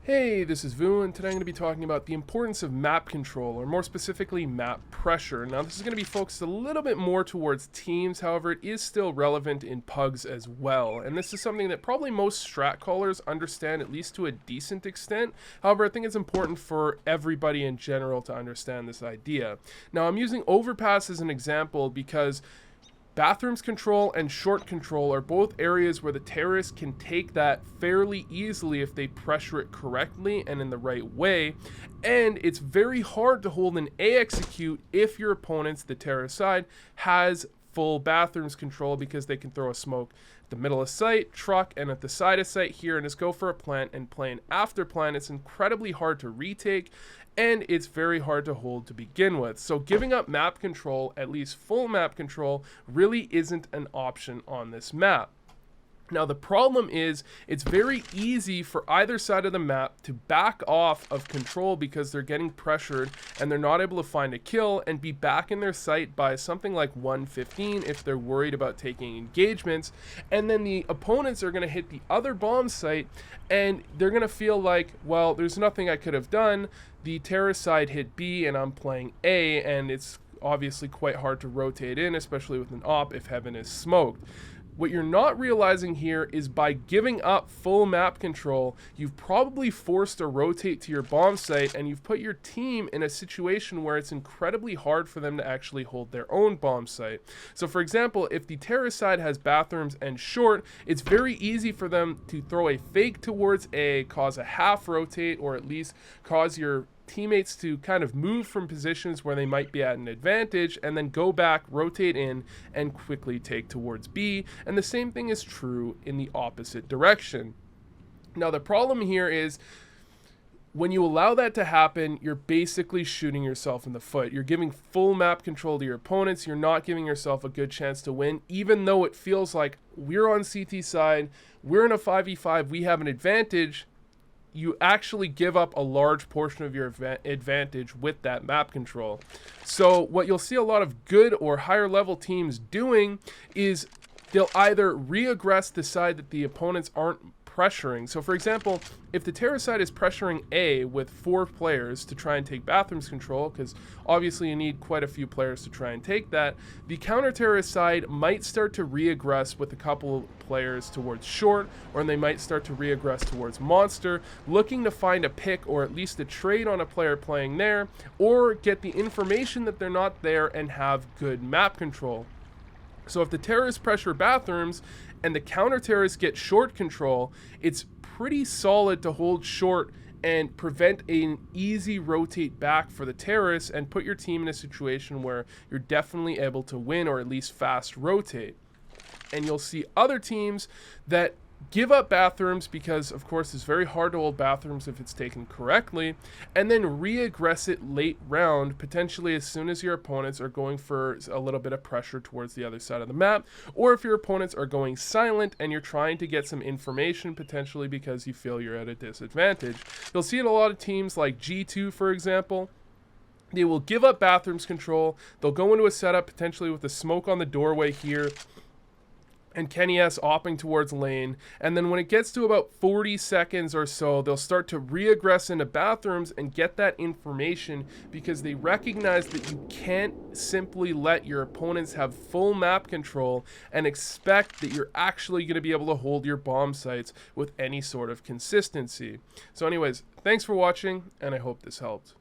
Hey, this is Vu, and today I'm going to be talking about the importance of map control, or more specifically, map pressure. Now, this is going to be focused a little bit more towards teams, however, it is still relevant in pugs as well. And this is something that probably most strat callers understand, at least to a decent extent. However, I think it's important for everybody in general to understand this idea. Now, I'm using overpass as an example because bathrooms control and short control are both areas where the terrorist can take that fairly easily if they pressure it correctly and in the right way. And it's very hard to hold an A execute if your opponent's, the terrorist side, has full bathrooms control because they can throw a smoke at the middle of site, truck, and at the side of site here and just go for a plant and play an after plant. It's incredibly hard to retake and it's very hard to hold to begin with. So giving up map control, at least full map control, really isn't an option on this map. Now the problem is it's very easy for either side of the map to back off of control because they're getting pressured and they're not able to find a kill and be back in their sight by something like 115 if they're worried about taking engagements. And then the opponents are going to hit the other bomb site and they're going to feel like, well, there's nothing I could have done. The terrorist side hit B and I'm playing A, and it's obviously quite hard to rotate in, especially with an op if heaven is smoked. What you're not realizing here is by giving up full map control, you've probably forced a rotate to your bomb site and you've put your team in a situation where it's incredibly hard for them to actually hold their own bomb site. So for example, if the terrorist side has bathrooms and short, it's very easy for them to throw a fake towards A, cause a half rotate, or at least cause your teammates to kind of move from positions where they might be at an advantage and then go back, rotate in, and quickly take towards B. And the same thing is true in the opposite direction. Now the problem here is when you allow that to happen, you're basically shooting yourself in the foot. You're giving full map control to your opponents. You're not giving yourself a good chance to win, even though it feels like we're on CT side, we're in a 5v5, we have an advantage. You actually give up a large portion of your advantage with that map control. So what you'll see a lot of good or higher level teams doing is they'll either re-aggress the side that the opponents aren't pressuring. So for example, if the terrorist side is pressuring A with 4 players to try and take bathrooms control, because obviously you need quite a few players to try and take that, the counter-terrorist side might start to re-aggress with a couple players towards short, or they might start to re-aggress towards monster, looking to find a pick or at least a trade on a player playing there, or get the information that they're not there and have good map control. So if the terrorists pressure bathrooms and the counter-terrorists get short control, it's pretty solid to hold short and prevent an easy rotate back for the terrorists and put your team in a situation where you're definitely able to win or at least fast rotate. And you'll see other teams that give up bathrooms because, of course, it's very hard to hold bathrooms if it's taken correctly, and then re-aggress it late round, potentially as soon as your opponents are going for a little bit of pressure towards the other side of the map, or if your opponents are going silent and you're trying to get some information, potentially because you feel you're at a disadvantage. You'll see it in a lot of teams like G2, for example. They will give up bathrooms control, they'll go into a setup potentially with a smoke on the doorway here, and Kenny S opping towards lane, and then when it gets to about 40 seconds or so, they'll start to re-aggress into bathrooms and get that information because they recognize that you can't simply let your opponents have full map control and expect that you're actually going to be able to hold your bomb sites with any sort of consistency. So anyways, thanks for watching, and I hope this helped.